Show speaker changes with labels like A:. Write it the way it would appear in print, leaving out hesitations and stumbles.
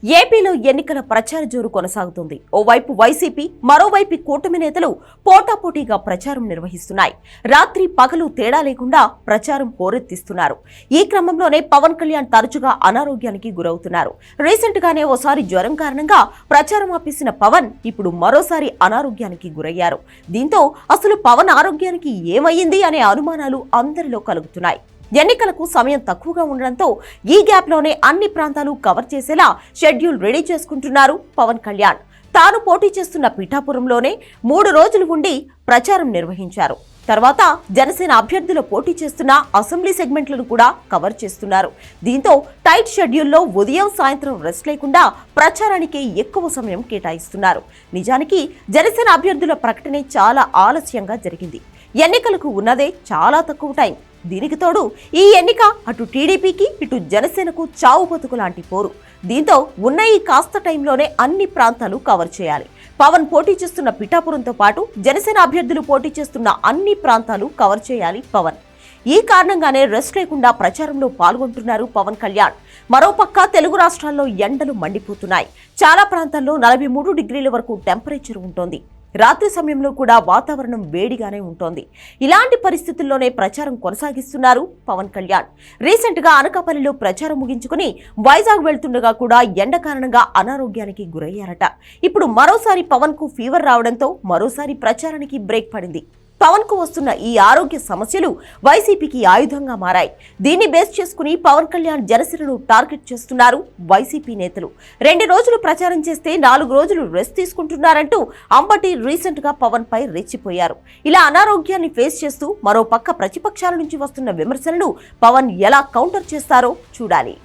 A: ఏపీలో ఎన్నికల ప్రచార జోరు కొనసాగుతుంది. ఓవైపు వైసీపీ, మరోవైపు కూటమి నేతలు పోటాపోటీగా ప్రచారం నిర్వహిస్తున్నాయి. రాత్రి పగలు తేడా లేకుండా ప్రచారం హోరెత్తిస్తున్నారు. ఈ క్రమంలోనే పవన్ కళ్యాణ్ తరచుగా అనారోగ్యానికి గురవుతున్నారు. రీసెంట్ గానే ఓసారి జ్వరం కారణంగా ప్రచారం ఆపేసిన పవన్ ఇప్పుడు మరోసారి అనారోగ్యానికి గురయ్యారు. దీంతో అసలు పవన్ ఆరోగ్యానికి ఏమయ్యింది అనే అనుమానాలు అందరిలో కలుగుతున్నాయి. ఎన్నికలకు సమయం తక్కువగా ఉండడంతో ఈ గ్యాప్లోనే అన్ని ప్రాంతాలు కవర్ చేసేలా షెడ్యూల్ రెడీ చేసుకుంటున్నారు పవన్ కళ్యాణ్. తాను పోటీ చేస్తున్న పిఠాపురంలోనే 3 రోజులు ఉండి ప్రచారం నిర్వహించారు. తర్వాత జనసేన అభ్యర్థులు పోటీ చేస్తున్న అసెంబ్లీ సెగ్మెంట్లను కూడా కవర్ చేస్తున్నారు. దీంతో టైట్ షెడ్యూల్లో ఉదయం సాయంత్రం రెస్ట్ లేకుండా ప్రచారానికి ఎక్కువ సమయం కేటాయిస్తున్నారు. నిజానికి జనసేన అభ్యర్థుల ప్రకటనే చాలా ఆలస్యంగా జరిగింది. ఎన్నికలకు ఉన్నదే చాలా తక్కువ టైం. దీనికి తోడు ఈ ఎన్నిక అటు టీడీపీకి ఇటు జనసేనకు చావు బతుకు లాంటి పోరు. దీంతో ఉన్న ఈ కాస్త టైంలోనే అన్ని ప్రాంతాలు కవర్ చేయాలి. పవన్ పోటీ చేస్తున్న పిఠాపురంతో పాటు జనసేన అభ్యర్థులు పోటీ చేస్తున్న అన్ని ప్రాంతాలు కవర్ చేయాలి పవన్. ఈ కారణంగానే రెస్ట్ లేకుండా ప్రచారంలో పాల్గొంటున్నారు పవన్ కళ్యాణ్. మరోపక్క తెలుగు రాష్ట్రాల్లో ఎండలు మండిపోతున్నాయి. చాలా ప్రాంతాల్లో 43 డిగ్రీల వరకు టెంపరేచర్ ఉంటోంది. రాత్రి సమయంలో కూడా వాతావరణం వేడిగానే ఉంటోంది. ఇలాంటి పరిస్థితుల్లోనే ప్రచారం కొనసాగిస్తున్నారు పవన్ కళ్యాణ్. రీసెంట్ గా అనకాపల్లిలో ప్రచారం ముగించుకుని వైజాగ్ వెళ్తుండగా కూడా ఎండ కారణంగా అనారోగ్యానికి గురయ్యారట. ఇప్పుడు మరోసారి పవన్ కు ఫీవర్ రావడంతో మరోసారి ప్రచారానికి బ్రేక్ పడింది. పవన్ కు వస్తున్న ఈ ఆరోగ్య సమస్యలు వైసీపీకి ఆయుధంగా మారాయి. దీన్ని బేస్ చేసుకుని పవన్ కళ్యాణ్ జనసేనను టార్గెట్ చేస్తున్నారు వైసీపీ నేతలు. 2 రోజులు ప్రచారం చేస్తే 4 రోజులు రెస్ట్ తీసుకుంటున్నారంటూ అంబటి రీసెంట్ గా పవన్ పై రెచ్చిపోయారు. ఇలా అనారోగ్యాన్ని ఫేస్ చేస్తూ మరో పక్క ప్రతిపక్షాల నుంచి వస్తున్న విమర్శలను పవన్ ఎలా కౌంటర్ చేస్తారో చూడాలి.